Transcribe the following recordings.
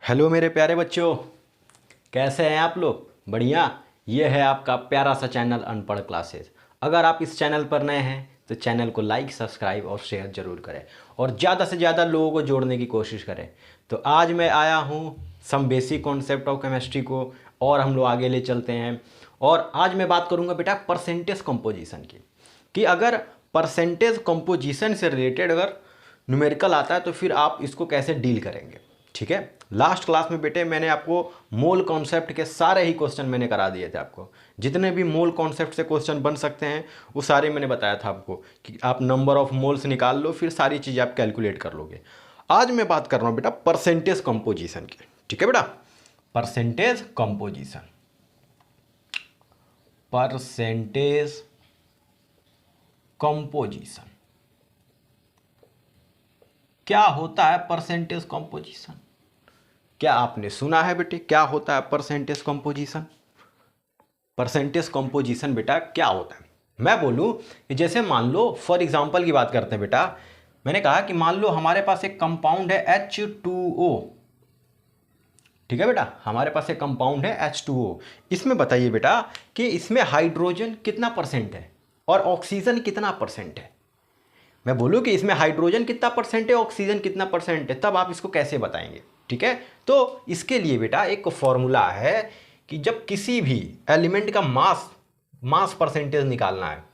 Hello मेरे प्यारे बच्चों, कैसे हैं आप लोग? बढ़िया। ये है आपका प्यारा सा चैनल अनपढ़ क्लासेस। अगर आप इस चैनल पर नए हैं तो चैनल को लाइक, सब्सक्राइब और शेयर ज़रूर करें और ज़्यादा से ज़्यादा लोगों को जोड़ने की कोशिश करें। तो आज मैं आया हूँ some basic concept of chemistry को और हम लोग आगे ले चलते हैं। और आज मैं बात करूँगा बेटा परसेंटेज कंपोजिशन की, कि अगर परसेंटेज कंपोजिशन से रिलेटेड अगर न्यूमेरिकल आता है तो फिर आप इसको कैसे डील करेंगे। ठीक है, लास्ट क्लास में बेटे मैंने आपको मोल कॉन्सेप्ट के सारे ही क्वेश्चन मैंने करा दिए थे। आपको जितने भी मोल कॉन्सेप्ट से क्वेश्चन बन सकते हैं वो सारे मैंने बताया था आपको, कि आप नंबर ऑफ मोल्स निकाल लो, फिर सारी चीज़ें आप कैलकुलेट कर लोगे। आज मैं बात कर रहा हूँ बेटा परसेंटेज कंपोजिशन की। ठीक है बेटा, परसेंटेज कंपोजिशन, परसेंटेज कंपोजिशन क्या होता है? परसेंटेज कंपोजिशन क्या आपने सुना है बेटे? क्या होता है परसेंटेज कंपोजिशन? परसेंटेज कंपोजिशन बेटा क्या होता है? मैं बोलूं कि जैसे मान लो, फॉर एग्जांपल की बात करते हैं बेटा। मैंने कहा कि मान लो हमारे पास एक कंपाउंड है H2O। ठीक है बेटा, हमारे पास एक कंपाउंड है H2O। इसमें बताइए बेटा कि इसमें हाइड्रोजन कितना परसेंट है और ऑक्सीजन कितना परसेंट है। मैं बोलूँ कि इसमें हाइड्रोजन कितना परसेंट है, ऑक्सीजन कितना परसेंट है, तब आप इसको कैसे बताएंगे? ठीक है, तो इसके लिए बेटा एक फॉर्मूला है कि जब किसी भी एलिमेंट का मास परसेंटेज निकालना है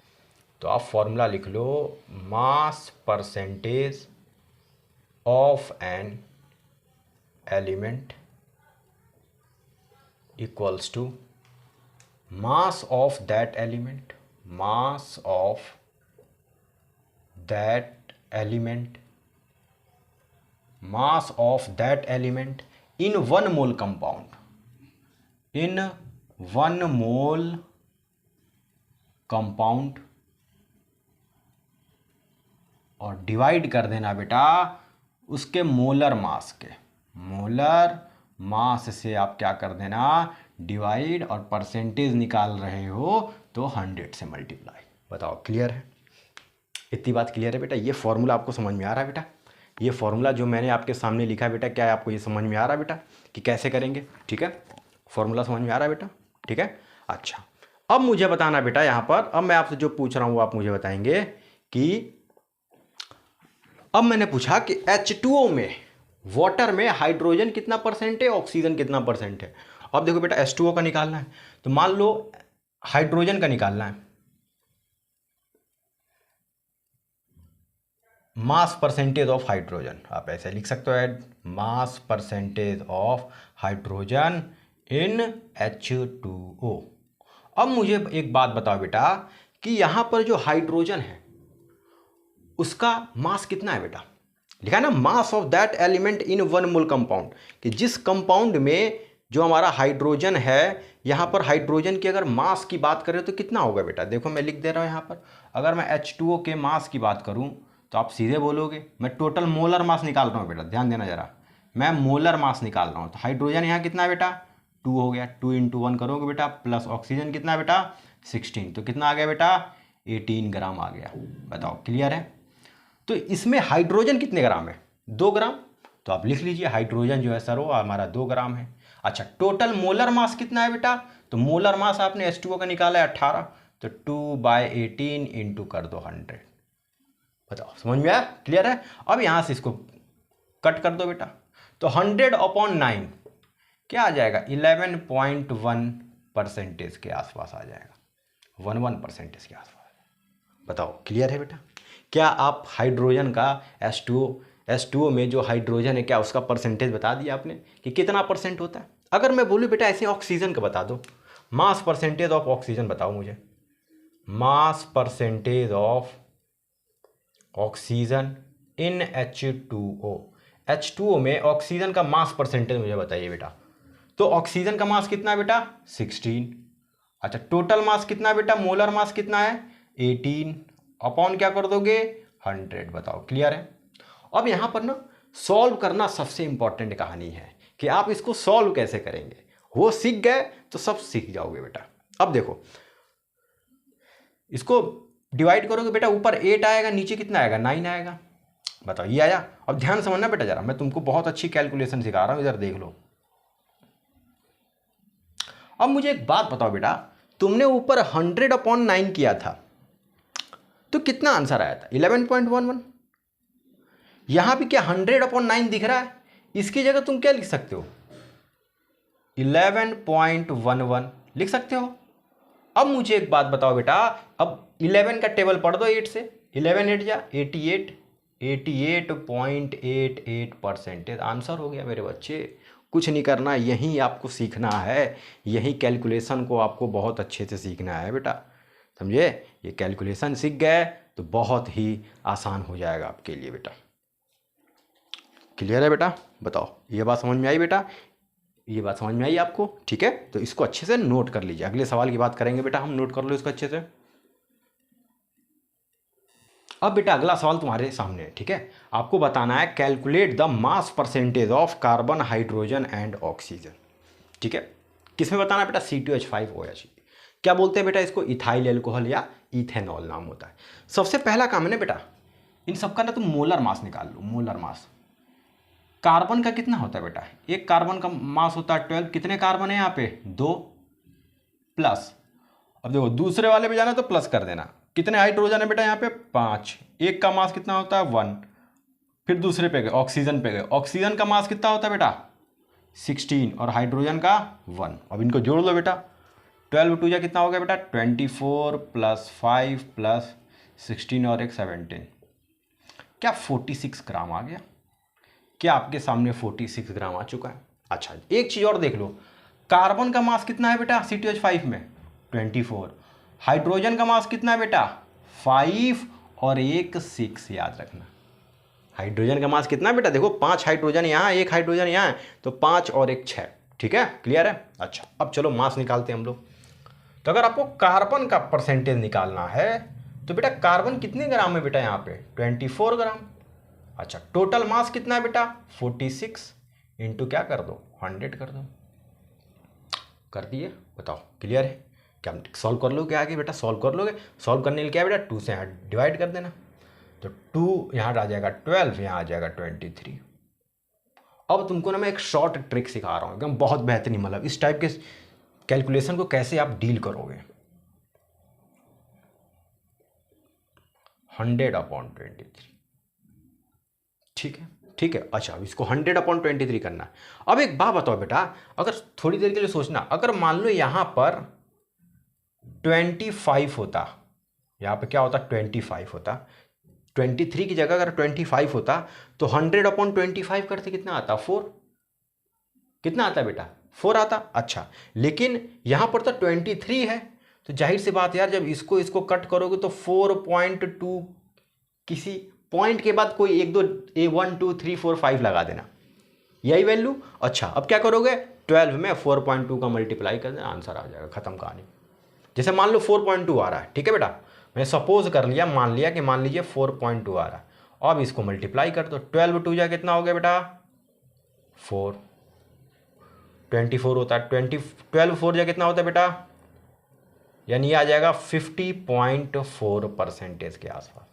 तो आप फॉर्मूला लिख लो, mass percentage of an element equals to mass of that element, mass of that element, mass of that element in 1 mole compound, in 1 mole compound, और डिवाइड कर देना बेटा उसके मोलर मास के, मोलर मास से आप क्या कर देना, डिवाइड, और परसेंटेज निकाल रहे हो तो 100 से मल्टीप्लाई। बताओ क्लियर है? इतनी बात क्लियर है बेटा? ये फॉर्मूला आपको समझ में आ रहा है बेटा? ये फॉर्मूला जो मैंने आपके सामने लिखा है बेटा, क्या है आपको ये समझ में आ रहा है बेटा कि कैसे करेंगे? ठीक है, फॉर्मूला समझ में आ रहा है बेटा? ठीक है, अच्छा। अब मुझे बताना बेटा यहाँ पर, अब मैं आपसे जो पूछ रहा हूँ आप मुझे बताएंगे कि अब मैंने पूछा कि H2O में, वाटर में हाइड्रोजन कितना परसेंट है, ऑक्सीजन कितना परसेंट है। अब देखो बेटा H2O का निकालना है तो मान लो हाइड्रोजन का निकालना है, मास परसेंटेज ऑफ हाइड्रोजन आप ऐसे लिख सकते हो, add mass percentage of hydrogen in H2O। अब मुझे एक बात बताओ बेटा कि यहाँ पर जो हाइड्रोजन है उसका मास कितना है बेटा? लिखा है ना, मास of that element in 1 mole compound, कि जिस कंपाउंड में जो हमारा हाइड्रोजन है, यहाँ पर हाइड्रोजन की अगर मास की बात करें तो कितना होगा बेटा? देखो मैं लिख दे रहा हूँ यहाँ पर, अगर मैं H2O के मास की बात करूँ तो आप सीधे बोलोगे, मैं टोटल मोलर मास निकाल रहा हूँ बेटा, ध्यान देना जरा, मैं मोलर मास निकाल रहा हूँ। तो हाइड्रोजन यहाँ कितना है बेटा? 2 हो गया, 2 × 1 करोगे बेटा, प्लस ऑक्सीजन कितना है बेटा? 16, तो कितना आ गया बेटा? 18 ग्राम आ गया। बताओ क्लियर है? तो इसमें हाइड्रोजन कितने ग्राम है? 2 ग्राम। तो आप लिख लीजिए हाइड्रोजन जो है सर वो हमारा 2 ग्राम है। अच्छा, टोटल मोलर मास कितना है बेटा? तो मोलर मास आपने H2O का निकाला है 18, तो 2/18 इंटू कर दो 100। बताओ समझ में आया? क्लियर है? अब यहां से इसको कट कर दो बेटा, तो 100/9 क्या आ जाएगा? 11.1% के आसपास आ जाएगा, 11% के आसपास। बताओ क्लियर है बेटा? क्या आप हाइड्रोजन का H2O में जो हाइड्रोजन है क्या उसका परसेंटेज बता दिया आपने कि कितना परसेंट होता है? अगर मैं बोलूँ बेटा ऐसे ऑक्सीजन का बता दो, मास परसेंटेज ऑफ ऑक्सीजन बताओ मुझे, मास percentage of oxygen in H2O। H2O में ऑक्सीजन का मास परसेंटेज मुझे बताइए बेटा। तो ऑक्सीजन का मास कितना है बेटा? 16। अच्छा, टोटल मास कितना है बेटा? मोलर मास कितना है? 18 अपॉन क्या कर दोगे? 100। बताओ क्लियर है? अब यहां पर ना सॉल्व करना सबसे इंपॉर्टेंट कहानी है कि आप इसको सॉल्व कैसे करेंगे। वो सीख गए तो सब सीख जाओगे बेटा। अब देखो इसको डिवाइड करोगे बेटा, ऊपर 8 आएगा, नीचे कितना आएगा? 9 आएगा। बताओ ये आया। अब ध्यान समझना बेटा जरा, मैं तुमको बहुत अच्छी कैलकुलेशन सिखा रहा हूँ, इधर देख लो। अब मुझे एक बात बताओ बेटा, तुमने ऊपर 100/9 किया था तो कितना आंसर आया था? 11.11। यहां भी क्या 100/9 दिख रहा है? इसकी जगह तुम क्या लिख सकते हो? 11.11 लिख सकते हो। अब मुझे एक बात बताओ बेटा, अब 11 का टेबल पढ़ दो 8 से। 11 8 जा 88, 88.88% आंसर हो गया मेरे बच्चे। कुछ नहीं करना, यही आपको सीखना है, यही कैलकुलेशन को आपको बहुत अच्छे से सीखना है बेटा, समझे? ये कैलकुलेशन सीख गए तो बहुत ही आसान हो जाएगा आपके लिए बेटा। क्लियर है बेटा? बताओ ये बात समझ में आई बेटा? ये बात समझ में आई आपको? ठीक है, तो इसको अच्छे से नोट कर लीजिए, अगले सवाल की बात करेंगे बेटा हम, नोट कर लो इसको अच्छे से। अब बेटा अगला सवाल तुम्हारे सामने है, ठीक है? आपको बताना है calculate the mass percentage of carbon, hydrogen and oxygen, ठीक है? किसमें बताना बेटा? C2H5OH। क्या बोलते हैं बेटा इसको? इथाइल एल्कोहल या इथेनॉल नाम होता है। सबसे पहला काम है ना बेटा, इन सबका ना तुम मोलर मास निकाल लो। मोलर मास कार्बन का कितना होता है बेटा? एक कार्बन का मास होता है 12। कितने कार्बन है यहाँ पे? 2 प्लस, अब देखो दूसरे वाले पे जाना तो प्लस कर देना। कितने हाइड्रोजन है बेटा यहाँ पे? 5। एक का मास कितना होता है? 1। फिर दूसरे पे गए, ऑक्सीजन पे गए। ऑक्सीजन का मास कितना होता है बेटा? 16 और हाइड्रोजन का 1। अब इनको जोड़ लो बेटा। 12 2 जा कितना हो गया बेटा? 24 + 5 + 16 और एक 17, क्या 46 ग्राम आ गया? क्या आपके सामने 46 ग्राम आ चुका है? अच्छा एक चीज़ और देख लो, कार्बन का मास कितना है बेटा C2H5 में? 24। हाइड्रोजन का मास कितना है बेटा? 5 और एक 6, याद रखना। हाइड्रोजन का मास कितना है बेटा? देखो 5 हाइड्रोजन यहाँ, एक हाइड्रोजन यहाँ है, तो 5 और एक 6, ठीक है? क्लियर है? अच्छा अब चलो मास निकालते हैं हम लोग। तो अगर आपको कार्बन का परसेंटेज निकालना है तो बेटा कार्बन कितने ग्राम है बेटा यहाँ पे? 24 ग्राम। अच्छा टोटल मास कितना है बेटा? 46 इंटू क्या कर दो? 100 कर दो। कर दिए? बताओ क्लियर है? क्या सॉल्व कर लोगे आगे बेटा? सॉल्व कर लोगे? सॉल्व करने के लिए क्या बेटा? 2 से यहाँ डिवाइड कर देना, तो 2 यहाँ आ जाएगा 12, यहाँ आ जाएगा 23। अब तुमको ना मैं एक शॉर्ट ट्रिक सिखा रहा हूँ एकदम बहुत बेहतरीन, मतलब इस टाइप के कैलकुलेशन को कैसे आप डील करोगे। 100/23, ठीक है? ठीक है। अच्छा अब इसको 100/23 करना है। अब एक बात बताओ बेटा, अगर थोड़ी देर के लिए सोचना, अगर मान लो यहाँ पर 25 होता, यहाँ पे क्या होता? 25 होता, 23 की जगह अगर 25 होता तो 100/25 करते कितना आता? 4। कितना आता बेटा? 4 आता। अच्छा लेकिन यहाँ पर तो 23 है, तो जाहिर सी बात यार, जब इसको इसको कट करोगे तो 4.2, किसी पॉइंट के बाद कोई 1 2 1 2 3 4 5 लगा देना, यही वैल्यू। अच्छा अब क्या करोगे? 12 में 4.2 का मल्टीप्लाई कर देना, आंसर आ जाएगा, खत्म कहानी। जैसे मान लो 4.2 आ रहा है, ठीक है बेटा, मैंने सपोज कर लिया, मान लिया कि मान लीजिए 4.2 आ रहा है। अब इसको मल्टीप्लाई कर दो, 12 2 जा कितना हो गया बेटा? 4। 24 होता है, 12 4 जा कितना होता है बेटा? यानी ये आ जाएगा 50.4% के आसपास।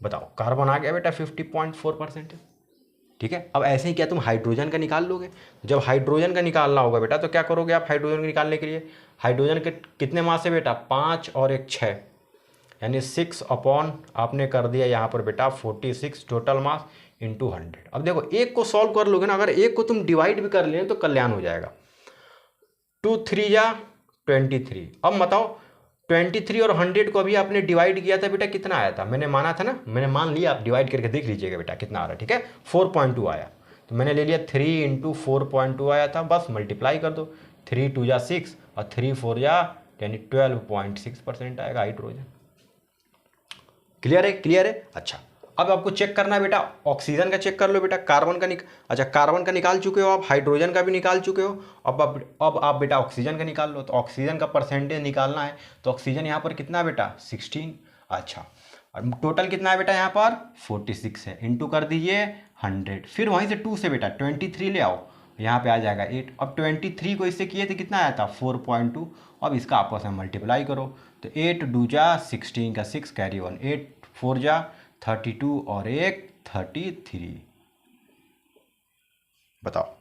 बताओ कार्बन आ गया बेटा 50.4%। ठीक है, अब ऐसे ही क्या तुम हाइड्रोजन का निकाल लोगे? जब हाइड्रोजन का निकालना होगा बेटा तो क्या करोगे आप? हाइड्रोजन को निकालने के लिए हाइड्रोजन के कितने मास है बेटा? 5 और एक 6, यानी 6 अपॉन आपने कर दिया यहाँ पर बेटा 46 टोटल मास इंटू 100। अब देखो एक को सॉल्व कर लोगे ना, अगर एक को तुम डिवाइड भी कर लें तो कल्याण हो जाएगा। 2 3 जा 23। अब बताओ 23 और 100 को अभी आपने डिवाइड किया था बेटा, कितना आया था? मैंने माना था ना, मैंने मान लिया, आप डिवाइड करके देख लीजिएगा बेटा कितना आ रहा है। ठीक है 4.2 आया, तो मैंने ले लिया 3 इंटू 4.2 आया था, बस मल्टीप्लाई कर दो। 3 2 जा 6 और 3 4 जा, यानी 12.6% आएगा हाइड्रोजन। क्लियर है? क्लियर है। अच्छा अब आपको चेक करना है बेटा, ऑक्सीजन का चेक कर लो बेटा, कार्बन का अच्छा कार्बन का निकाल चुके हो आप, हाइड्रोजन का भी निकाल चुके हो। अब आप बेटा ऑक्सीजन का निकाल लो। तो ऑक्सीजन का परसेंटेज निकालना है, तो ऑक्सीजन यहाँ पर कितना बेटा? 16। अच्छा और टोटल कितना है बेटा यहाँ पर? 46 है, इंटू कर दीजिए 100, फिर वहीं से 2 से बेटा 23 ले आओ, यहाँ पे आ जाएगा 8। अब 23 को इससे किए थे कितना आया था? 4.2। अब इसका आपस में मल्टीप्लाई करो, तो 8 2 जा 16 का 6 कैरी 1, 8 4 जा 32 और एक 33। बताओ।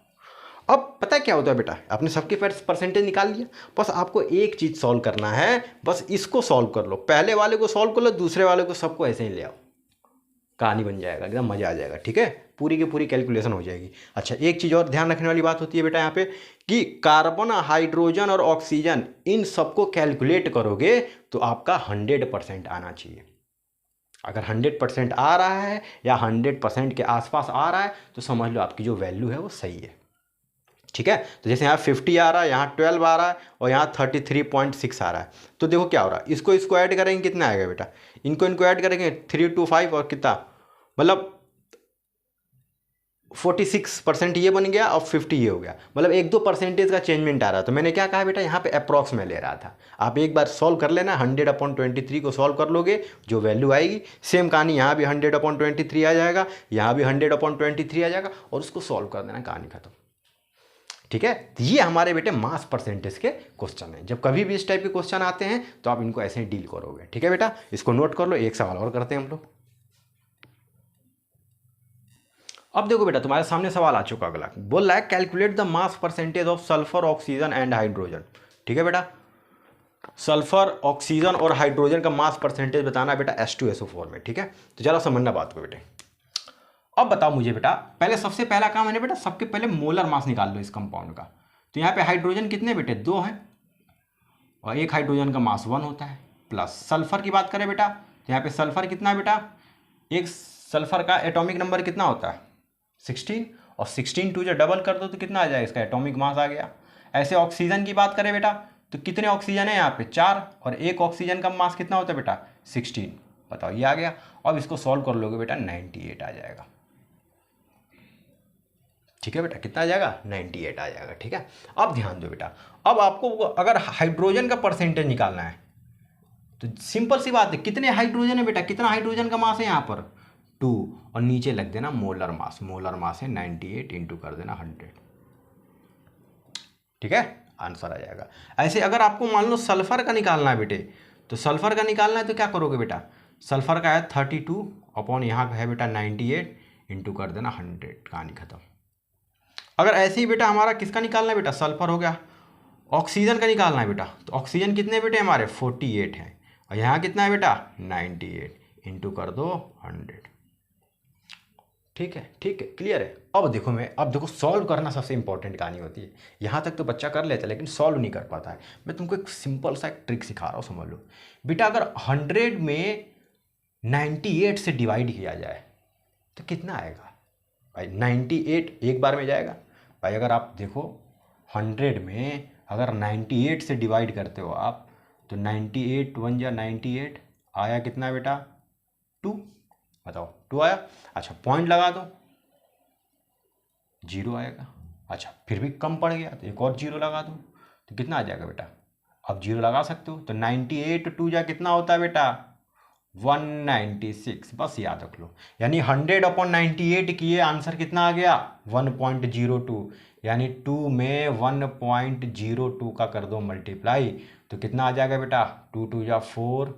अब पता है क्या होता है बेटा, आपने सबके परसेंटेज निकाल लिया, बस आपको एक चीज़ सॉल्व करना है, बस इसको सॉल्व कर लो, पहले वाले को सॉल्व कर लो, दूसरे वाले को सबको ऐसे ही ले आओ, कहानी बन जाएगा, एकदम मज़ा आ जाएगा। ठीक है, पूरी की पूरी कैलकुलेशन हो जाएगी। अच्छा, एक चीज़ और ध्यान रखने वाली बात होती है बेटा यहाँ पे कि कार्बन, हाइड्रोजन और ऑक्सीजन, इन सबको कैलकुलेट करोगे तो आपका 100% आना चाहिए। अगर 100% आ रहा है या 100% के आसपास आ रहा है तो समझ लो आपकी जो वैल्यू है वो सही है। ठीक है, तो जैसे यहाँ 50 आ रहा है, यहाँ 12 आ रहा है और यहाँ 33.6 आ रहा है, तो देखो क्या हो रहा है, इसको ऐड करेंगे कितना आएगा बेटा, इनको ऐड करेंगे 3 to 5 और कितना, मतलब 46% ये बन गया और 50 ये हो गया, मतलब 1-2% का चेंजमेंट आ रहा है। तो मैंने क्या कहा बेटा, यहाँ पे अप्रॉक्स में ले रहा था, आप एक बार सॉल्व कर लेना, 100/23 को सॉल्व कर लोगे, जो वैल्यू आएगी सेम कहानी यहाँ भी 100/23 आ जाएगा, यहाँ भी 100/23 आ जाएगा और उसको सॉल्व कर देना, कहानी खत्म। ठीक है, तो ये हमारे बेटे मास परसेंटेज के क्वेश्चन हैं। जब कभी भी इस टाइप के क्वेश्चन आते हैं तो आप इनको ऐसे ही डील करोगे। ठीक है बेटा, इसको नोट कर लो। एक सवाल और करते हैं हम लोग। अब देखो बेटा, तुम्हारे सामने सवाल आ चुका अगला, बोल रहा है calculate the mass percentage of sulphur, oxygen and hydrogen. ठीक है बेटा, सल्फर, ऑक्सीजन और हाइड्रोजन का मास परसेंटेज बताना बेटा H2SO4 में। ठीक है, तो जरा समझना बात को बेटे। अब बताओ मुझे बेटा, पहले सबसे पहला काम है बेटा, सबके पहले मोलर मास निकाल लो इस कंपाउंड का। तो यहाँ पे हाइड्रोजन कितने बेटे, 2 हैं और एक हाइड्रोजन का मास 1 होता है। प्लस सल्फर की बात करें बेटा, तो यहाँ पे सल्फर कितना है बेटा, एक सल्फर का एटॉमिक नंबर कितना होता है, 16, और 16 टू जो डबल कर दो तो कितना आ जाएगा, इसका एटॉमिक मास आ गया। ऐसे ऑक्सीजन की बात करें बेटा, तो कितने ऑक्सीजन है यहाँ पे, 4, और एक ऑक्सीजन का मास कितना होता है बेटा, 16। बताओ, ये आ गया। अब इसको सॉल्व कर लोगे बेटा, 98 आ जाएगा। ठीक है बेटा, कितना आ जाएगा, 98 आ जाएगा। ठीक है, अब ध्यान दो बेटा, अब आपको अगर हाइड्रोजन का परसेंटेज निकालना है तो सिंपल सी बात है, कितने हाइड्रोजन है बेटा, कितना हाइड्रोजन का मास है यहाँ पर, 2, और नीचे लग देना मोलर मास, मोलर मास है 98 इंटू कर देना 100। ठीक है, आंसर आ जाएगा। ऐसे अगर आपको मान लो सल्फर का निकालना है बेटे, तो सल्फर का निकालना है तो क्या करोगे बेटा, सल्फर का है 32 अपॉन यहाँ का है बेटा 98 इंटू कर देना 100, कहानी खत्म। अगर ऐसे ही बेटा हमारा किसका निकालना है बेटा, सल्फर हो गया, ऑक्सीजन का निकालना है बेटा, तो ऑक्सीजन कितने बेटे हमारे 48 हैं और यहाँ कितना है बेटा 98 इंटू कर दो 100। ठीक है, ठीक है, क्लियर है। अब देखो सॉल्व करना सबसे इंपॉर्टेंट कहानी होती है। यहाँ तक तो बच्चा कर लेता है लेकिन सॉल्व नहीं कर पाता है। मैं तुमको एक सिंपल सा एक ट्रिक सिखा रहा हूँ, समझ लो बेटा। अगर 100 में 98 से डिवाइड किया जाए तो कितना आएगा भाई, 98 एक बार में जाएगा भाई। अगर आप देखो 100 में अगर 98 से डिवाइड करते हो आप, तो 98 1 या 98 आया कितना बेटा, 2। बताओ, 2 आया। अच्छा, पॉइंट लगा दो, 0 आएगा। अच्छा, फिर भी कम पड़ गया तो एक और 0 लगा दो, तो कितना आ जाएगा बेटा, अब 0 लगा सकते हो। तो 98 2 जा कितना होता है बेटा, 196। बस याद रख लो, यानी 100/98 की ये आंसर कितना आ गया, 1.02। यानी 2 में 1.02 का कर दो मल्टीप्लाई, तो कितना आ जाएगा बेटा, 2 2 जा 4,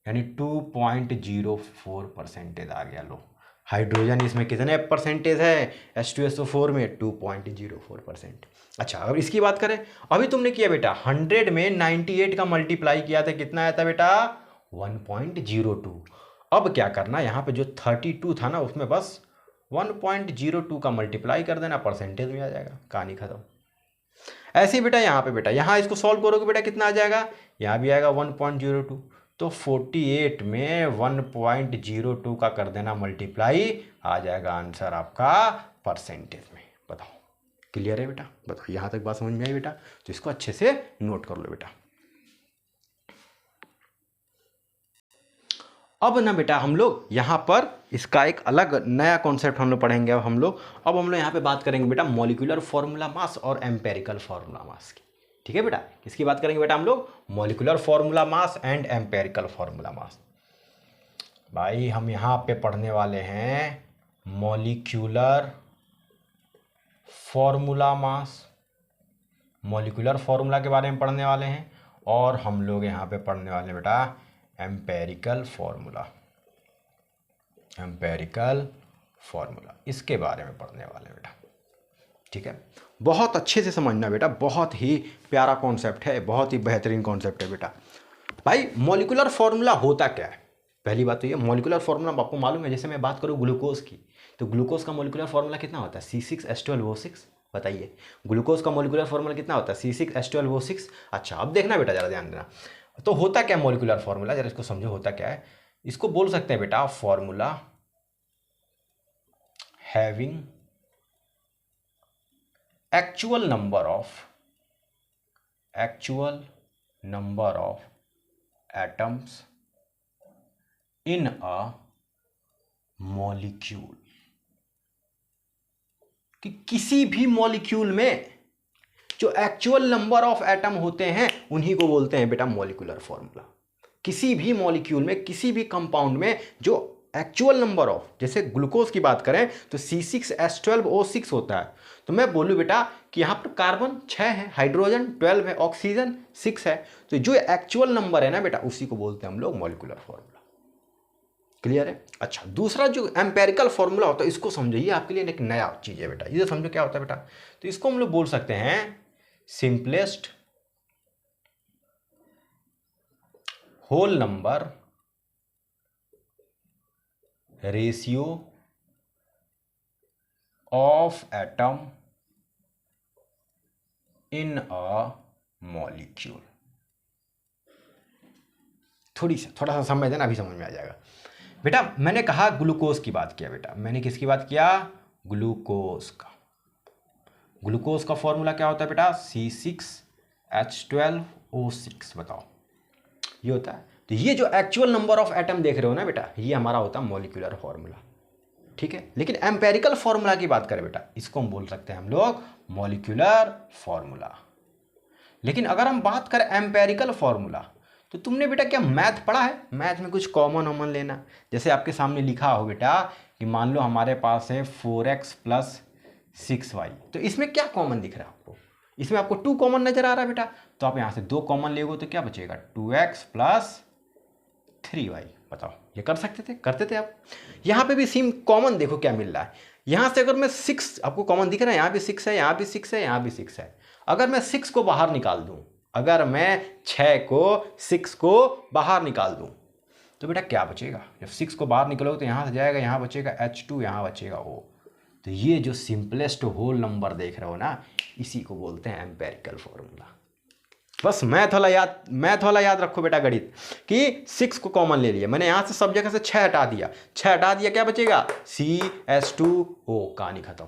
यानी 2.04% आ गया। लो, हाइड्रोजन इसमें कितने परसेंटेज है, H2SO4 में 2.04%। अच्छा, अब इसकी बात करें, अभी तुमने किया बेटा 100 में 98 का मल्टीप्लाई किया था, कितना आया था बेटा, 1.02। अब क्या करना, यहाँ पे जो 32 था ना उसमें बस 1.02 का मल्टीप्लाई कर देना, परसेंटेज में आ जाएगा, कहानी खत्म। ऐसे ही बेटा यहाँ पे बेटा, यहाँ इसको सॉल्व करोगे बेटा कितना आ जाएगा, यहाँ भी आएगा 1.02। तो 48 में 1.02 का कर देना मल्टीप्लाई, आ जाएगा आंसर आपका परसेंटेज में। बताओ, क्लियर है बेटा, बताओ यहाँ तक बात समझ में आई बेटा, तो इसको अच्छे से नोट कर लो बेटा। अब ना बेटा हम लोग यहाँ पर इसका एक अलग नया कॉन्सेप्ट हम लोग पढ़ेंगे। अब हम लोग यहाँ पे बात करेंगे बेटा मॉलिक्यूलर फॉर्मूला मास और एम्पेरिकल फॉर्मूला मास की। ठीक है बेटा, किसकी बात करेंगे बेटा हम लोग, molecular formula mass and empirical formula mass. भाई हम यहाँ पे पढ़ने वाले हैं molecular formula mass, molecular formula के बारे में पढ़ने वाले हैं, और हम लोग यहाँ पे पढ़ने वाले हैं बेटा एम्पेरिकल फॉर्मूला, एम्पेरिकल फॉर्मूला, इसके बारे में पढ़ने वाले बेटा। ठीक है, बहुत अच्छे से समझना बेटा, बहुत ही प्यारा कॉन्सेप्ट है, बहुत ही बेहतरीन कॉन्सेप्ट है बेटा। भाई मॉलिक्यूलर फॉर्मूला होता क्या है? पहली बात तो ये, मॉलिक्यूलर फॉर्मूला आपको मालूम है। जैसे मैं बात करूँ ग्लूकोज की, तो ग्लूकोज का मॉलिक्यूलर फॉर्मूला कितना होता है? C6H12O6। बताइए, ग्लूकोज का मॉलिक्यूलर फॉर्मूला कितना होता है? C6H12O6। अच्छा, अब देखना बेटा, ज़रा ध्यान देना। तो होता क्या मॉलिक्यूलर फॉर्मूला, जरा इसको समझो होता क्या है। इसको बोल सकते हैं बेटा formula having actual number of atoms in a molecule, कि किसी भी मॉलिक्यूल में जो एक्चुअल नंबर ऑफ एटम होते हैं उन्हीं को बोलते हैं बेटा मॉलिक्यूलर फॉर्मूला। किसी भी मॉलिक्यूल में, किसी भी कंपाउंड में जो एक्चुअल नंबर ऑफ, जैसे ग्लूकोज की बात करें तो C6H12O6 होता है। तो मैं बोलूँ बेटा कि यहाँ पर कार्बन 6 है, हाइड्रोजन 12 है, ऑक्सीजन 6 है। तो जो एक्चुअल नंबर है ना बेटा, उसी को बोलते हैं हम लोग मॉलिक्यूलर फॉर्मूला। क्लियर है? अच्छा, दूसरा जो एम्पेरिकल फॉर्मूला होता है, इसको समझिए, आपके लिए एक नया चीज़ है बेटा। ये समझो क्या होता है बेटा। तो इसको हम लोग बोल सकते हैं simplest whole number ratio of atom in a molecule. थोड़ा सा समझ देना, अभी समझ में आ जाएगा बेटा। मैंने कहा ग्लूकोज की बात किया बेटा, मैंने किसकी बात किया? ग्लूकोज का। ग्लूकोज का फॉर्मूला क्या होता है बेटा? C6H12O6। बताओ, ये होता है। तो ये जो एक्चुअल नंबर ऑफ एटम देख रहे हो ना बेटा, ये हमारा होता है मॉलिक्यूलर फॉर्मूला। ठीक है, लेकिन एम्पेरिकल फॉर्मूला की बात करें बेटा, इसको हम बोल सकते हैं हम लोग मॉलिक्यूलर फॉर्मूला। लेकिन अगर हम बात करें एम्पेरिकल फॉर्मूला, तो तुमने बेटा क्या मैथ पढ़ा है? मैथ में कुछ कॉमन लेना, जैसे आपके सामने लिखा हो बेटा कि मान लो हमारे पास है 4x + 6y। तो इसमें क्या कॉमन दिख रहा है आपको? इसमें आपको 2 कॉमन नजर आ रहा है बेटा। तो आप यहाँ से 2 कॉमन लेगो तो क्या बचेगा? 2x + 3y। बताओ, ये कर सकते थे? करते थे आप? यहाँ पे भी सेम कॉमन देखो क्या मिल रहा है। यहाँ से अगर मैं 6 आपको कॉमन दिख रहा है, यहाँ भी 6 है, यहाँ भी 6 है, यहाँ भी 6 है। अगर मैं 6 को बाहर निकाल दूँ, अगर मैं 6 को बाहर निकाल दूँ, तो बेटा क्या बचेगा? जब 6 को बाहर निकलोगे तो यहाँ से जाएगा, यहाँ बचेगा H2, यहाँ बचेगा O। तो ये जो सिंपलेस्ट होल नंबर देख रहे हो ना, इसी को बोलते हैं एम्पेरिकल फॉर्मूला। बस मैथ वाला याद रखो बेटा, गणित कि 6 को कॉमन ले लिया मैंने, यहाँ से सब जगह से 6 हटा दिया, क्या बचेगा? CH2O। कहानी खत्म।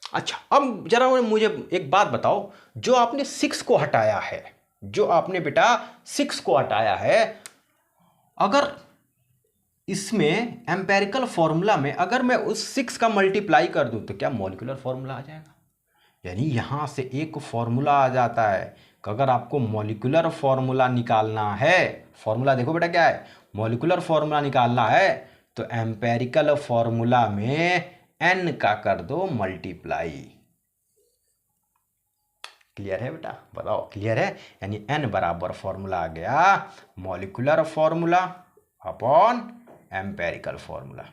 अच्छा, अब जरा मुझे एक बात बताओ, जो आपने 6 को हटाया है, जो आपने बेटा 6 को हटाया है, अगर इसमें एम्पेरिकल फॉर्मूला में अगर मैं उस 6 का मल्टीप्लाई कर दूं, तो क्या मॉलिक्यूलर फॉर्मूला आ जाएगा? यानी यहां से एक फॉर्मूला आ जाता है कि अगर आपको मॉलिक्यूलर फॉर्मूला निकालना है, फॉर्मूला देखो बेटा क्या है, मॉलिक्यूलर फॉर्मूला निकालना है, तो एम्पेरिकल फॉर्मूला में n का कर दो मल्टीप्लाई। क्लियर है बेटा? बताओ, क्लियर है? यानी n बराबर फॉर्मूला आ गया molecular formula upon empirical formula.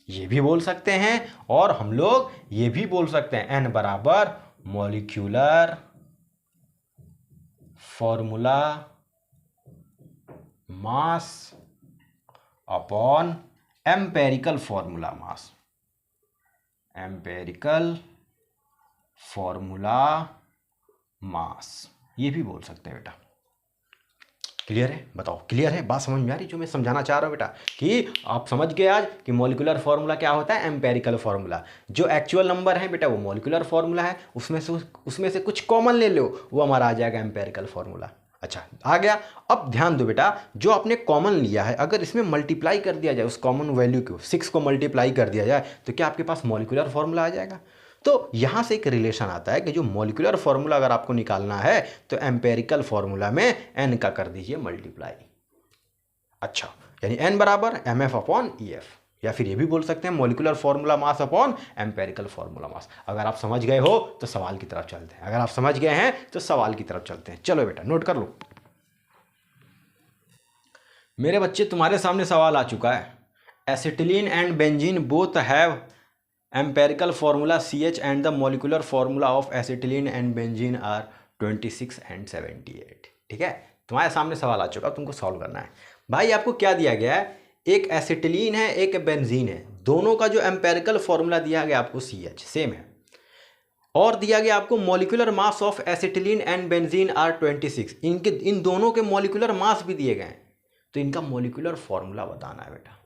ये भी बोल सकते हैं, और हम लोग ये भी बोल सकते हैं n बराबर molecular formula mass upon empirical formula mass. Empirical formula mass, ये भी बोल सकते हैं बेटा। क्लियर है? बताओ, क्लियर है? बात समझ में आ रही जो मैं समझाना चाह रहा हूँ बेटा, कि आप समझ गए आज कि मॉलिक्यूलर फॉर्मूला क्या होता है? Empirical formula. जो एक्चुअल नंबर है बेटा वो मॉलिक्यूलर फॉर्मूला है, उसमें से कुछ कॉमन ले लो, वो हमारा आ जाएगा एम्पेरिकल फॉर्मूला। अच्छा, आ गया। अब ध्यान दो बेटा, जो आपने कॉमन लिया है, अगर इसमें मल्टीप्लाई कर दिया जाए, उस कॉमन वैल्यू को 6 को मल्टीप्लाई कर दिया जाए, तो क्या आपके पास मॉलिक्यूलर फॉर्मूला आ जाएगा? तो यहाँ से एक रिलेशन आता है कि जो मॉलिक्यूलर फॉर्मूला अगर आपको निकालना है, तो एम्पेरिकल फॉर्मूला में n का कर दीजिए मल्टीप्लाई। अच्छा, यानी n बराबर mf अपॉन EF, या फिर ये भी बोल सकते हैं molecular formula mass upon empirical formula mass. अगर आप समझ गए हो तो सवाल की तरफ चलते हैं, अगर आप समझ गए हैं तो सवाल की तरफ चलते हैं। चलो बेटा, नोट कर लो। मेरे बच्चे, तुम्हारे सामने सवाल आ चुका है, acetylene and benzene both have empirical formula CH and the molecular formula of acetylene and benzene are 26 and 78। ठीक है, तुम्हारे सामने सवाल आ चुका, तुमको सॉल्व करना है। भाई आपको क्या दिया गया है, एक एसिटिलीन है एक बेंजीन है, दोनों का जो एम्पेरिकल फार्मूला दिया गया आपको CH सेम है, और दिया गया आपको molecular mass of acetylene and benzene are 26। इन दोनों के मॉलिक्यूलर मास भी दिए गए हैं, तो इनका मॉलिक्यूलर फार्मूला बताना है बेटा।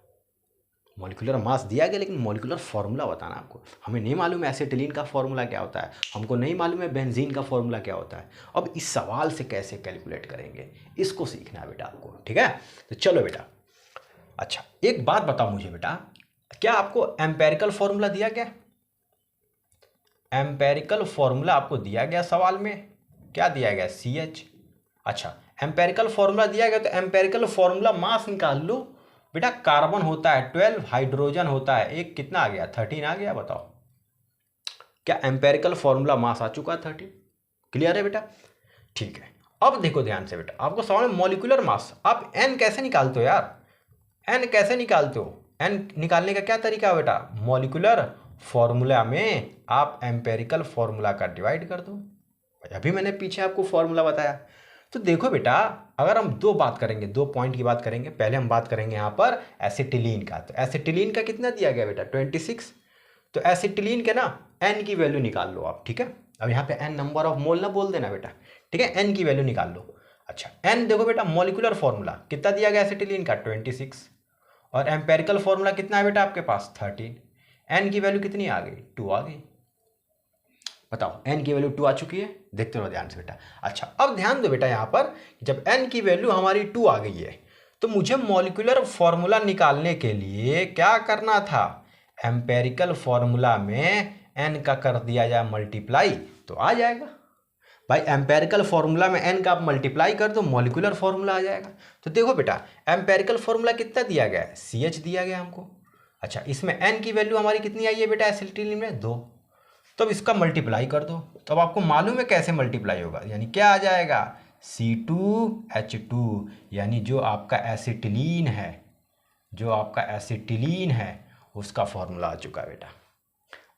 मॉलिक्यूलर मास दिया गया लेकिन मॉलिक्यूलर फार्मूला बताना आपको। हमें नहीं मालूम है एसिटिलीन का फार्मूला क्या होता है, हमको नहीं मालूम है बेंजीन का फार्मूला क्या होता है। अब इस सवाल से कैसे कैलकुलेट करेंगे, इसको सीखना है बेटा आपको। ठीक है, तो चलो बेटा। अच्छा एक बात बताओ मुझे बेटा, क्या आपको एम्पेरिकल फार्मूला दिया गया? एम्पेरिकल फार्मूला आपको दिया गया सवाल में, क्या दिया गया? CH। अच्छा एम्पेरिकल फार्मूला दिया गया तो एम्पेरिकल फार्मूला मास निकाल लो बेटा। कार्बन होता है 12, हाइड्रोजन होता है एक, कितना आ गया? 13 आ गया। बताओ क्या एम्पेरिकल फार्मूला मास आ चुका है 13? क्लियर है बेटा? ठीक है, अब देखो ध्यान से बेटा, आपको सवाल में मॉलिक्यूलर मास, आप n कैसे निकालते हो यार? n कैसे निकालते हो? n निकालने का क्या तरीका है बेटा? मॉलिक्यूलर फॉर्मूला में आप एम्पेरिकल फॉर्मूला का डिवाइड कर दो। अभी मैंने पीछे आपको फॉर्मूला बताया। तो देखो बेटा, अगर हम दो बात करेंगे, दो पॉइंट की बात करेंगे। पहले हम बात करेंगे यहाँ पर एसिटिलीन का। तो एसिटिलीन का कितना दिया गया बेटा? 26। तो एसिटिलीन के ना n की वैल्यू निकाल लो आप। ठीक है, अब यहाँ पे n नंबर ऑफ मोल ना बोल देना बेटा। ठीक है, n की वैल्यू निकाल लो। अच्छा n देखो बेटा, मॉलिक्यूलर फॉर्मूला कितना दिया गया एसिटिलीन का? 26। और एम्पेरिकल फॉर्मूला कितना है बेटा आपके पास? 13। n की वैल्यू कितनी आ गई? 2 आ गई। बताओ n की वैल्यू 2 आ चुकी है, देखते रहो ध्यान से बेटा। अच्छा अब ध्यान दो बेटा, यहाँ पर जब n की वैल्यू हमारी 2 आ गई है तो मुझे मॉलिक्यूलर फॉर्मूला निकालने के लिए क्या करना था? एम्पेरिकल फॉर्मूला में n का कर दिया जाए मल्टीप्लाई, तो आ जाएगा। भाई एम्पेरिकल फॉर्मूला में n का आप मल्टीप्लाई कर दो, मॉलिक्यूलर फॉर्मूला आ जाएगा। तो देखो बेटा, एम्पेरिकल फॉर्मूला कितना दिया गया है? CH दिया गया हमको। अच्छा इसमें n की वैल्यू हमारी कितनी आई है बेटा एसिटिलीन में? 2। तब इसका मल्टीप्लाई कर दो, तब आपको मालूम है कैसे मल्टीप्लाई होगा, यानी क्या आ जाएगा? C2H2, यानी जो आपका एसिटिलीन है, जो आपका एसिटिलीन है उसका फॉर्मूला आ चुका है बेटा।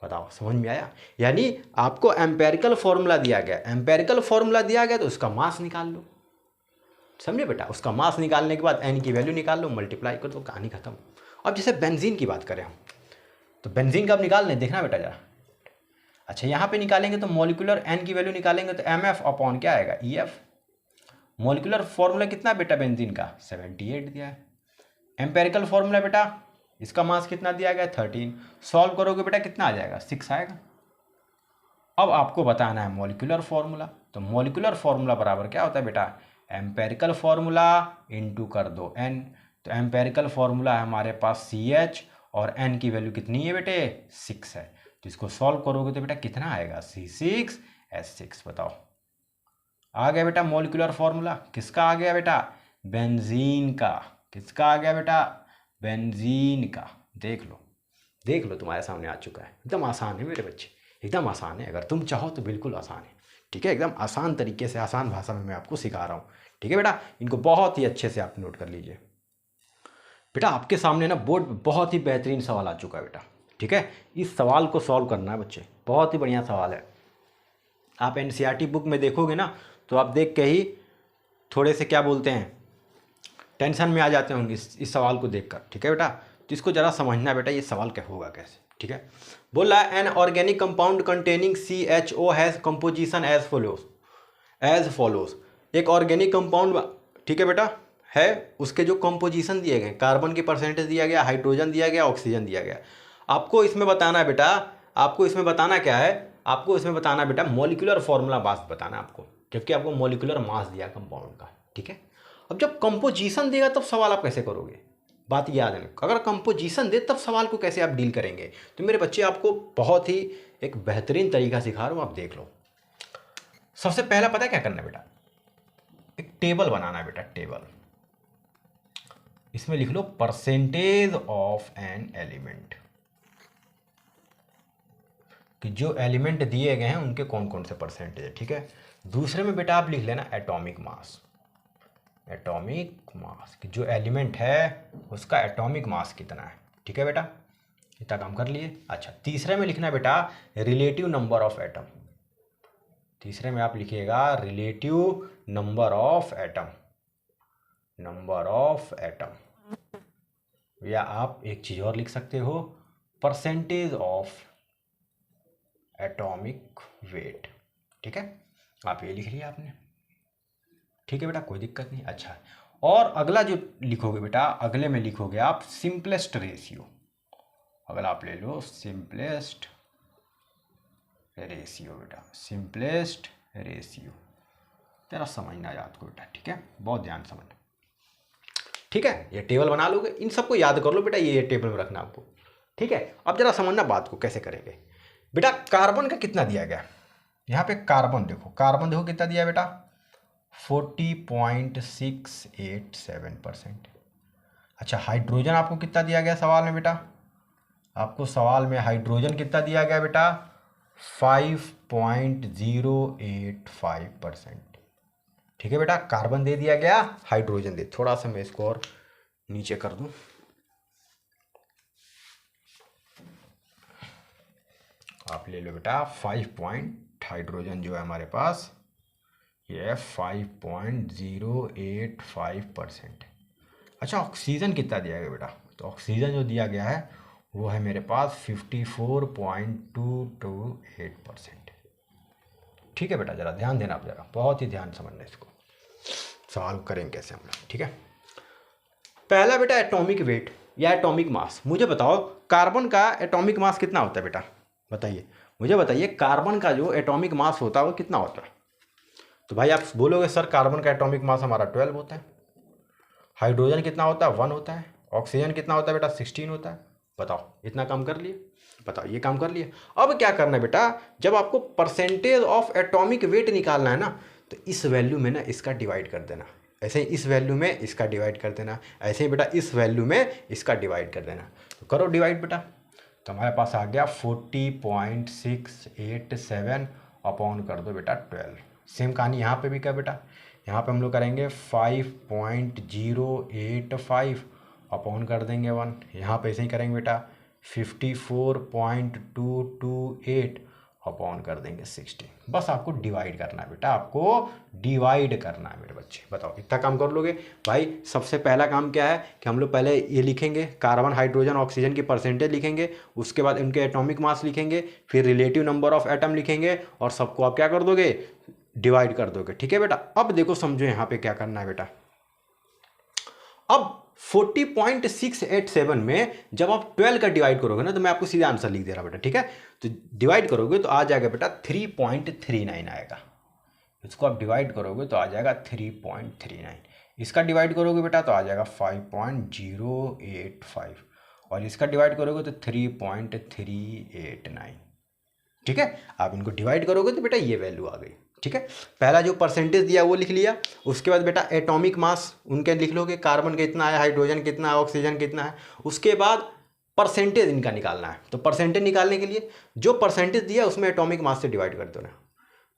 बताओ समझ में आया? यानी आपको एम्पेरिकल फॉर्मूला दिया गया, एम्पेरिकल फॉर्मूला दिया गया तो उसका मास निकाल लो। समझे बेटा? उसका मास निकालने के बाद n की वैल्यू निकाल लो, मल्टीप्लाई कर दो, कहानी खत्म। अब जैसे बेंजीन की बात करें हम, तो बेंजीन का अब निकाल लें, देखना बेटा जरा। अच्छा यहाँ पे निकालेंगे तो मॉलिक्यूलर n की वैल्यू निकालेंगे तो MF अपॉन क्या आएगा? EF। मॉलिक्यूलर फॉर्मूला कितना बेटा बेंजीन का? 78 दिया है। एम्पेरिकल फॉर्मूला बेटा इसका मास कितना दिया गया? 13। सॉल्व करोगे बेटा कितना आ जाएगा? 6 आएगा। अब आपको बताना है मॉलिक्यूलर फॉर्मूला। तो मॉलिक्यूलर फॉर्मूला बराबर क्या होता है बेटा? एम्पेरिकल फॉर्मूला इंटू कर दो n। तो एम्पेरिकल फॉर्मूला है हमारे पास CH और n की वैल्यू कितनी है बेटे? 6 है। तो इसको सॉल्व करोगे तो बेटा कितना आएगा? C6H6। बताओ आ गया बेटा मॉलिक्यूलर फॉर्मूला। किसका आ गया बेटा? बेंजीन का। किसका आ गया बेटा? बेंजीन का। देख लो, देख लो तुम्हारे सामने आ चुका है। एकदम आसान है मेरे बच्चे, एकदम आसान है। अगर तुम चाहो तो बिल्कुल आसान है। ठीक है, एकदम आसान तरीके से, आसान भाषा में मैं आपको सिखा रहा हूँ। ठीक है बेटा, इनको बहुत ही अच्छे से आप नोट कर लीजिए। बेटा आपके सामने ना बोर्ड पे बहुत ही बेहतरीन सवाल आ चुका है बेटा। ठीक है, इस सवाल को सॉल्व करना है बच्चे, बहुत ही बढ़िया सवाल है। आप NCERT बुक में देखोगे ना तो आप देख के ही थोड़े से क्या बोलते हैं, टेंशन में आ जाते होंगे इस सवाल को देखकर। ठीक है बेटा, तो इसको ज़रा समझना बेटा, ये सवाल क्या होगा कैसे। ठीक है, बोल रहा है an organic compound containing CHO has composition as follows. एक ऑर्गेनिक कंपाउंड, ठीक है बेटा, है, उसके जो कंपोजिशन दिए गए, कार्बन की परसेंटेज दिया गया, हाइड्रोजन दिया गया, ऑक्सीजन दिया गया। आपको इसमें बताना है बेटा, आपको इसमें बताना क्या है? आपको इसमें बताना बेटा मॉलिक्यूलर फॉर्मूला मास बताना है आपको, क्योंकि आपको मॉलिक्यूलर मास दिया कंपाउंड का। ठीक है, अब जब कंपोजिशन देगा तब सवाल आप कैसे करोगे? बात याद है, अगर कंपोजिशन दे तब सवाल को कैसे आप डील करेंगे? तो मेरे बच्चे आपको बहुत ही एक बेहतरीन तरीका सिखा रहा हूँ, आप देख लो। सबसे पहला पता है क्या करना है बेटा? एक टेबल बनाना है बेटा, टेबल। इसमें लिख लो परसेंटेज ऑफ एन एलिमेंट, कि जो एलिमेंट दिए गए हैं उनके कौन कौन से परसेंटेज है। ठीक है, दूसरे में बेटा आप लिख लेना एटॉमिक मास। एटॉमिक मास कि जो एलिमेंट है उसका एटॉमिक मास कितना है। ठीक है बेटा, इतना काम कर लिए। अच्छा, तीसरे में लिखना है बेटा रिलेटिव नंबर ऑफ एटम। तीसरे में आप लिखिएगा relative number of atom, number of atom, या आप एक चीज और लिख सकते हो, परसेंटेज ऑफ एटॉमिक वेट। ठीक है, आप ये लिख लिया आपने। ठीक है बेटा, कोई दिक्कत नहीं। अच्छा, और अगला जो लिखोगे बेटा, अगले में लिखोगे आप सिंपलेस्ट रेशियो। अगला आप ले लो सिंपलेस्ट रेशियो बेटा, सिंपलेस्ट रेशियो। तेरा समझना याद को बेटा, ठीक है, बहुत ध्यान समझना। ठीक है, ये टेबल बना लोगे, इन सबको याद कर लो बेटा, ये टेबल में रखना आपको। ठीक है, अब जरा समझना बात को कैसे करेंगे बेटा। कार्बन का कितना दिया गया, यहाँ पे कार्बन देखो, कार्बन देखो कितना दिया बेटा, 40.687%। अच्छा, हाइड्रोजन आपको कितना दिया गया सवाल में बेटा, आपको सवाल में हाइड्रोजन कितना दिया गया बेटा, 5.085%। ठीक है बेटा, कार्बन दे दिया गया, हाइड्रोजन दे, थोड़ा सा मैं इसको और नीचे कर दूं। आप ले लो बेटा 5 हाइड्रोजन जो है हमारे पास ये 5.085%। अच्छा, ऑक्सीजन कितना दिया गया बेटा, तो ऑक्सीजन जो दिया गया है वो है मेरे पास 54.228%। ठीक है बेटा, जरा ध्यान देना, आप जरा बहुत ही ध्यान समझना इसको, सवाल करेंगे कैसे हम लोग। ठीक है, पहला बेटा एटॉमिक वेट या एटॉमिक मास। मुझे बताओ कार्बन का एटॉमिक मास कितना होता है बेटा, बताइए मुझे, बताइए कार्बन का जो एटॉमिक मास होता है वो कितना होता है। तो भाई आप बोलोगे सर कार्बन का एटॉमिक मास हमारा 12 होता है। हाइड्रोजन कितना होता है, 1 होता है। ऑक्सीजन कितना होता है बेटा, 16 होता है। बताओ, इतना काम कर लिए, बताओ ये काम कर लिए। अब क्या करना है बेटा, जब आपको परसेंटेज ऑफ एटॉमिक वेट निकालना है ना, तो इस वैल्यू में ना इसका डिवाइड कर देना, ऐसे ही इस वैल्यू में इसका डिवाइड कर देना, ऐसे ही बेटा इस वैल्यू में इसका डिवाइड कर देना। तो करो डिवाइड बेटा, तो हमारे पास आ गया 40.687 अपॉन कर दो बेटा 12। सेम कहानी यहाँ पे भी क्या बेटा, यहाँ पे हम लोग करेंगे 5.085 अपॉन कर देंगे 1। यहाँ पे ऐसे ही करेंगे बेटा 54.228 अपॉन कर देंगे 60। बस आपको डिवाइड करना है बेटा, आपको डिवाइड करना है मेरे बच्चे। बताओ इतना काम कर लोगे भाई। सबसे पहला काम क्या है कि हम लोग पहले ये लिखेंगे कार्बन हाइड्रोजन ऑक्सीजन की परसेंटेज लिखेंगे, उसके बाद इनके एटॉमिक मास लिखेंगे, फिर रिलेटिव नंबर ऑफ एटम लिखेंगे, और सबको आप क्या कर दोगे, डिवाइड कर दोगे। ठीक है बेटा, अब देखो समझो यहाँ पे क्या करना है बेटा। अब 40.687 में जब आप 12 का डिवाइड करोगे ना, तो मैं आपको सीधा आंसर लिख दे रहा बेटा। ठीक है, तो डिवाइड करोगे तो आ जाएगा बेटा 3.39 आएगा। इसको आप डिवाइड करोगे तो आ जाएगा 3.39। इसका डिवाइड करोगे बेटा तो आ जाएगा 5.085, और इसका डिवाइड करोगे तो 3.389। ठीक है, आप इनको डिवाइड करोगे तो बेटा ये वैल्यू आ गई। ठीक है, पहला जो परसेंटेज दिया वो लिख लिया, उसके बाद बेटा एटॉमिक मास उनके लिख लोगे, कार्बन कितना है, हाइड्रोजन कितना है, ऑक्सीजन कितना है। उसके बाद परसेंटेज इनका निकालना है, तो परसेंटेज निकालने के लिए जो परसेंटेज दिया उसमें एटॉमिक मास से डिवाइड कर देना,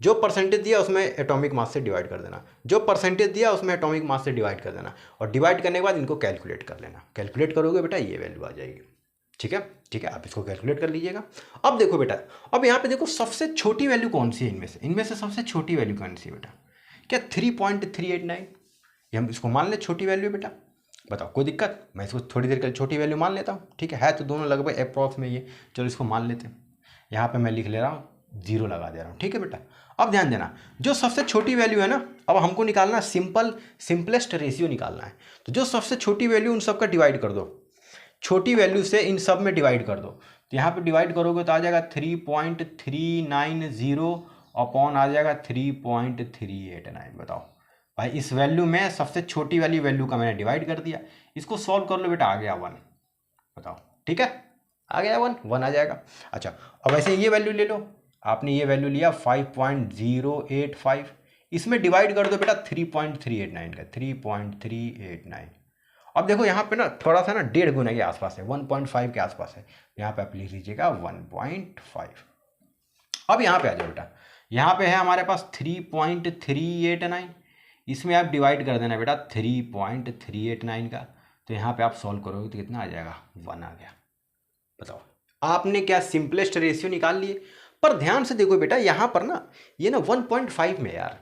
जो परसेंटेज दिया उसमें एटॉमिक मास से डिवाइड कर देना, जो परसेंटेज दिया उसमें एटॉमिक मास से डिवाइड कर देना, और डिवाइड करने के बाद इनको कैलकुलेट कर लेना। कैलकुलेट करोगे बेटा ये वैल्यू आ जाएगी। ठीक है, ठीक है, आप इसको कैलकुलेट कर लीजिएगा। अब देखो बेटा, अब यहाँ पे देखो सबसे छोटी वैल्यू कौन सी है इनमें से सबसे छोटी वैल्यू कौन सी है बेटा, क्या 3.389। ये हम इसको मान ले छोटी वैल्यू बेटा। बताओ कोई दिक्कत, मैं इसको थोड़ी देर के लिए छोटी वैल्यू मान लेता हूँ। ठीक है तो दोनों लगभग अप्रॉक्स में ये, चलो इसको मान लेते हैं। यहाँ पे मैं लिख ले रहा हूँ, 0 लगा दे रहा हूँ। ठीक है बेटा, अब ध्यान देना, जो सबसे छोटी वैल्यू है ना, अब हमको निकालना सिंपलेस्ट रेशियो निकालना है। तो जो सबसे छोटी वैल्यू उन सबका डिवाइड कर दो, छोटी वैल्यू से इन सब में डिवाइड कर दो। तो यहाँ पे डिवाइड करोगे तो आ जाएगा 3.390 अपॉन आ जाएगा 3.389। बताओ भाई, इस वैल्यू में सबसे छोटी वाली वैल्यू का मैंने डिवाइड कर दिया। इसको सॉल्व कर लो बेटा, आ गया 1। बताओ, ठीक है, आ गया 1 आ जाएगा। अच्छा, अब ऐसे ये वैल्यू ले लो, आपने ये वैल्यू लिया 5.085, इसमें डिवाइड कर दो बेटा 3.389 का, 3.389। अब देखो यहाँ पे ना थोड़ा सा ना 1.5 गुना के आसपास है, 1.5 के आसपास है। यहाँ पे आप लिख लीजिएगा 1.5। अब यहाँ पे आ जाओ बेटा, यहाँ पे है हमारे पास 3.389, इसमें आप डिवाइड कर देना बेटा 3.389 का। तो यहाँ पे आप सॉल्व करोगे तो कितना आ जाएगा, 1 आ गया। बताओ, आपने क्या सिंपलेस्ट रेशियो निकाल लिए। पर ध्यान से देखो बेटा, यहाँ पर ना ये ना 1.5 में यार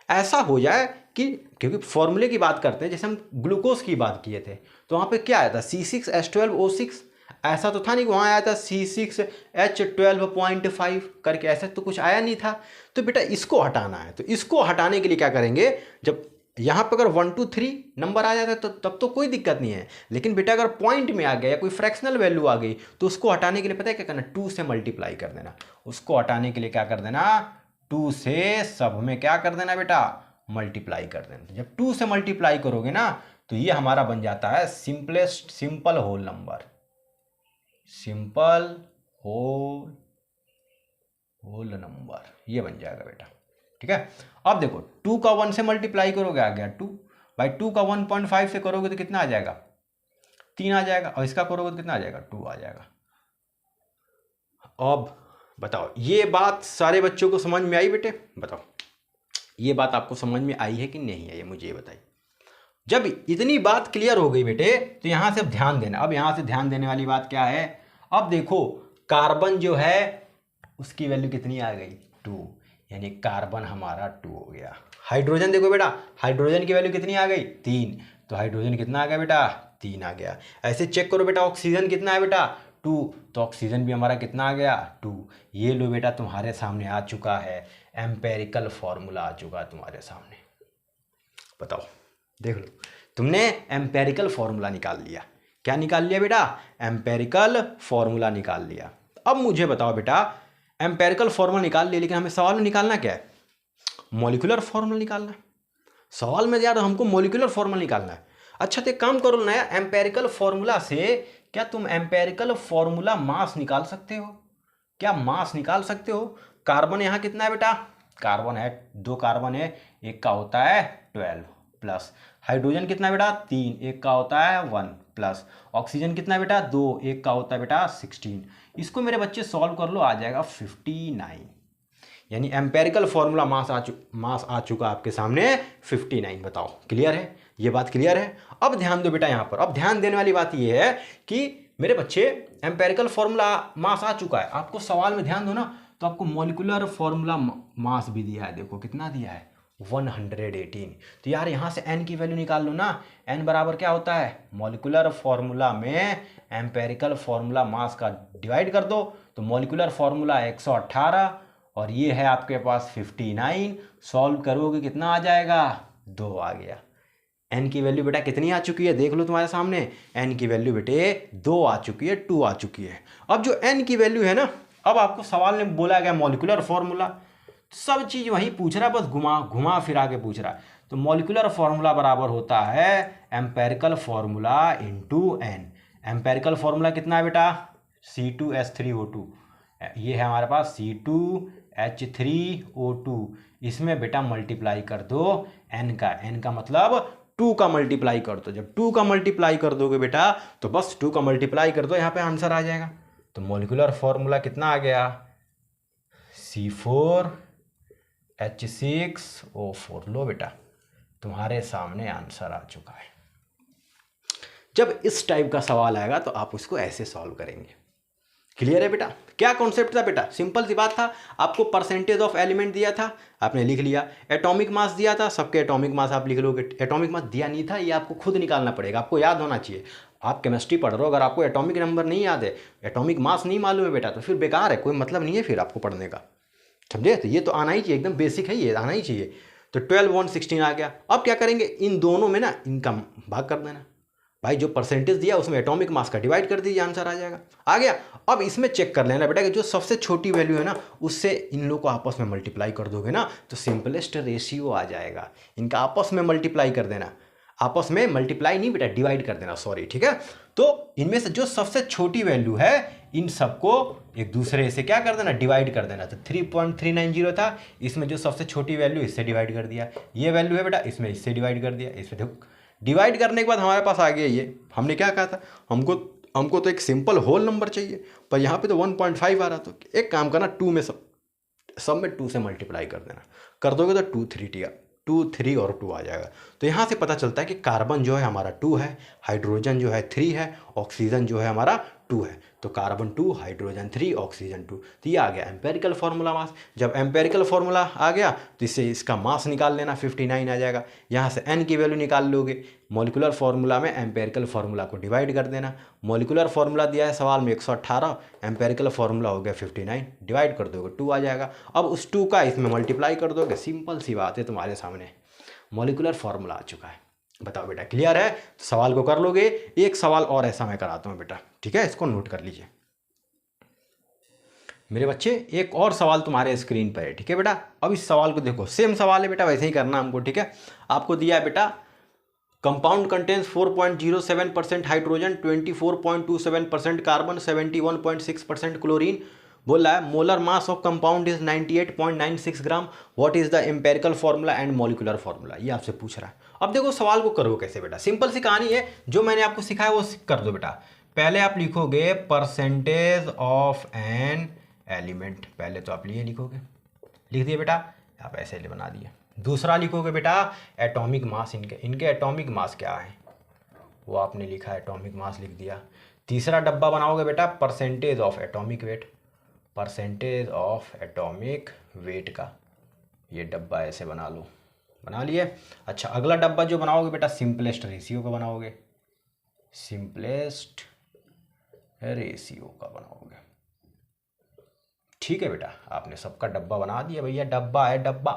ऐसा हो जाए कि, क्योंकि फॉर्मूले की बात करते हैं, जैसे हम ग्लूकोज की बात किए थे तो वहाँ पे क्या आया था C6H12O6, ऐसा तो था नहीं कि वहाँ आया था C6H12.5 करके, ऐसा तो कुछ आया नहीं था। तो बेटा इसको हटाना है, तो इसको हटाने के लिए क्या करेंगे, जब यहाँ पे अगर 1 2 3 नंबर आ जाता है तो तब तो कोई दिक्कत नहीं है, लेकिन बेटा अगर पॉइंट में आ गया या कोई फ्रैक्शनल वैल्यू आ गई तो उसको हटाने के लिए पता है क्या करना, 2 से मल्टीप्लाई कर देना। उसको हटाने के लिए क्या कर देना, 2 से सब में क्या कर देना बेटा, मल्टीप्लाई कर देना। जब 2 से मल्टीप्लाई करोगे ना तो ये हमारा बन जाता है simple whole number, simple whole number, ये बन जाएगा बेटा। ठीक है, अब देखो 2 का 1 से मल्टीप्लाई करोगे आ गया 2, भाई 2 का 1.5 से करोगे तो कितना आ जाएगा, 3 आ जाएगा, और इसका करोगे तो कितना आ जाएगा, 2 आ जाएगा। अब बताओ ये बात सारे बच्चों को समझ में आई बेटे, बताओ ये बात आपको समझ में आई है कि नहीं आई, मुझे ये बताइए। जब इतनी बात क्लियर हो गई बेटे तो यहां से अब ध्यान देना। अब यहां से ध्यान देने वाली बात क्या है, अब देखो कार्बन जो है उसकी वैल्यू कितनी आ गई, 2, यानी कार्बन हमारा 2 हो गया। हाइड्रोजन देखो बेटा, हाइड्रोजन की वैल्यू कितनी आ गई, 3, तो हाइड्रोजन कितना आ गया बेटा, 3 आ गया। ऐसे चेक करो बेटा, ऑक्सीजन कितना है बेटा, 2, तो ऑक्सीजन भी हमारा कितना आ गया, 2। ये लो बेटा तुम्हारे सामने आ चुका है, एम्पेरिकल फॉर्मूला आ चुका है तुम्हारे सामने। बताओ देख लो, तुमने एम्पेरिकल फॉर्मूला निकाल लिया। क्या निकाल लिया बेटा, एम्पेरिकल फॉर्मूला निकाल लिया। अब मुझे बताओ बेटा, एम्पेरिकल फॉर्मूला निकाल लिया, लेकिन हमें सवाल में निकालना क्या है, मॉलिक्यूलर फॉर्मूला निकालना है। सवाल में यार हमको मॉलिक्यूलर फॉर्मूला निकालना है। अच्छा तो एक काम करो ना, एम्पेरिकल फॉर्मूला से क्या तुम एम्पेरिकल फॉर्मूला मास निकाल सकते हो, क्या मास निकाल सकते हो। कार्बन यहाँ कितना है बेटा, कार्बन है 2 कार्बन है, एक का होता है 12 प्लस, हाइड्रोजन कितना है बेटा 3, एक का होता है 1 प्लस, ऑक्सीजन कितना है बेटा 2, एक का होता है बेटा 16। इसको मेरे बच्चे सॉल्व कर लो, आ जाएगा 59। यानी एम्पेरिकल फॉर्मूला मास आ चुका आपके सामने 59। बताओ क्लियर है, ये बात क्लियर है। अब ध्यान दो बेटा यहाँ पर, अब ध्यान देने वाली बात ये है कि मेरे बच्चे एम्पेरिकल फॉर्मूला मास आ चुका है, आपको सवाल में ध्यान दो ना, तो आपको मॉलिक्यूलर फॉर्मूला मास भी दिया है, देखो कितना दिया है 118। तो यार यहाँ से n की वैल्यू निकाल लो ना, n बराबर क्या होता है, मॉलिक्यूलर फॉर्मूला में एम्पेरिकल फॉर्मूला मास का डिवाइड कर दो, तो मॉलिक्यूलर फॉर्मूला 118 और ये है आपके पास 59। सॉल्व करोगे कितना आ जाएगा, 2 आ गया। n की वैल्यू बेटा कितनी आ चुकी है, देख लो तुम्हारे सामने, n की वैल्यू बेटे 2 आ चुकी है, 2 आ चुकी है। अब जो n की वैल्यू है ना, अब आपको सवाल में बोला गया मॉलिक्यूलर फॉर्मूला, सब चीज़ वही पूछ रहा है, बस घुमा फिरा के पूछ रहा है। तो मॉलिक्यूलर फॉर्मूला बराबर होता है empirical formula into n। Empirical formula कितना है बेटा, C2H3O2, ये है हमारे पास C2H3O2, इसमें बेटा मल्टीप्लाई कर दो n का मतलब 2 का मल्टीप्लाई कर दो। जब 2 का मल्टीप्लाई कर दोगे बेटा तो बस 2 का मल्टीप्लाई कर दो, यहाँ पे आंसर आ जाएगा। तो मॉलिक्यूलर फॉर्मूला कितना आ गया, C4H6O4। लो बेटा तुम्हारे सामने आंसर आ चुका है। जब इस टाइप का सवाल आएगा तो आप उसको ऐसे सॉल्व करेंगे। क्लियर है बेटा, क्या कॉन्सेप्ट था बेटा, सिंपल सी बात था। आपको परसेंटेज ऑफ एलिमेंट दिया था, आपने लिख लिया। एटॉमिक मास दिया था, सबके एटॉमिक मास आप लिख लोगे। एटॉमिक मास दिया नहीं था, ये आपको खुद निकालना पड़ेगा, आपको याद होना चाहिए। आप केमिस्ट्री पढ़ रहे हो, अगर आपको एटॉमिक नंबर नहीं याद है, एटॉमिक मास नहीं मालूम है बेटा, तो फिर बेकार है, कोई मतलब नहीं है फिर आपको पढ़ने का, समझे। तो ये तो आना ही चाहिए, एकदम बेसिक है, ये आना ही चाहिए। तो 12 1 16 आ गया। अब क्या करेंगे, इन दोनों में ना इनका भाग कर देना भाई, जो परसेंटेज दिया उसमें एटॉमिक मास का डिवाइड कर दीजिए, आंसर आ जाएगा। आ गया। अब इसमें चेक कर लेना बेटा कि जो सबसे छोटी वैल्यू है ना, उससे इन लोगों को आपस में मल्टीप्लाई कर दोगे ना तो सिंपलेस्ट रेशियो आ जाएगा। इनका आपस में मल्टीप्लाई कर देना, आपस में मल्टीप्लाई नहीं बेटा, डिवाइड कर देना, सॉरी, ठीक है। तो इनमें से जो सबसे छोटी वैल्यू है इन सबको एक दूसरे से क्या कर देना, डिवाइड कर देना। तो 3.390 था, इसमें जो सबसे छोटी वैल्यू इससे डिवाइड कर दिया। ये वैल्यू है बेटा, इसमें इससे डिवाइड कर दिया। इसमें देखो डिवाइड करने के बाद हमारे पास आ गया ये, हमने क्या कहा था, हमको तो एक सिंपल होल नंबर चाहिए, पर यहाँ पे तो 1.5 आ रहा। तो एक काम करना, 2 में सब में 2 से मल्टीप्लाई कर देना, कर दोगे तो 2 3 और 2 आ जाएगा। तो यहाँ से पता चलता है कि कार्बन जो है हमारा 2 है, हाइड्रोजन जो है 3 है, ऑक्सीजन जो है हमारा 2 है, तो कार्बन 2, हाइड्रोजन 3, ऑक्सीजन 2। तो ये आ गया एम्पेरिकल फार्मूला मास। जब एम्पेरिकल फार्मूला आ गया तो इससे इसका मास निकाल लेना, 59 आ जाएगा। यहाँ से n की वैल्यू निकाल लोगे, मॉलिकुलर फार्मूला में एम्पेरिकल फार्मूला को डिवाइड कर देना। मॉलिकुलर फार्मूला दिया है सवाल में 118, एम्पेरिकल फार्मूला हो गया 59, डिवाइड कर दोगे 2 आ जाएगा। अब उस 2 का इसमें मल्टीप्लाई कर दोगे, सिंपल सी बात है, तुम्हारे सामने मॉलिकुलर फार्मूला आ चुका है। बताओ बेटा, क्लियर है? तो सवाल को कर लोगे। एक सवाल और ऐसा मैं कराता हूँ बेटा, ठीक है, इसको नोट कर लीजिए मेरे बच्चे। एक और सवाल तुम्हारे स्क्रीन पर है, ठीक है बेटा। अब इस सवाल को देखो, सेम सवाल है बेटा, वैसे ही करना हमको, ठीक है। आपको दिया है बेटा, compound contains 4.07% hydrogen, 24.27% carbon, 71.6% chlorine. बोल रहा है molar mass of compound is 98.96 gram. What is the empirical formula and molecular formula, ये आपसे पूछ रहा है। अब देखो सवाल को करो कैसे बेटा, सिंपल सी कहानी है, जो मैंने आपको सिखाया वो कर दो बेटा। पहले आप लिखोगे परसेंटेज ऑफ एन एलिमेंट, पहले तो आप ये लिखोगे, लिख दिए बेटा, आप ऐसे बना दिए। दूसरा लिखोगे बेटा एटॉमिक मास, इनके एटॉमिक मास क्या है वो आपने लिखा, एटॉमिक मास लिख दिया। तीसरा डब्बा बनाओगे बेटा percentage of atomic weight, percentage of atomic weight का ये डब्बा ऐसे बना लो, बना लिए। अच्छा, अगला डब्बा जो बनाओगे बेटा सिंपलेस्ट रेशियो का बनाओगे, सिंपलेस्ट रेशियो का बनाओगे, ठीक है बेटा। आपने सबका डब्बा बना दिया भैया, डब्बा है डब्बा,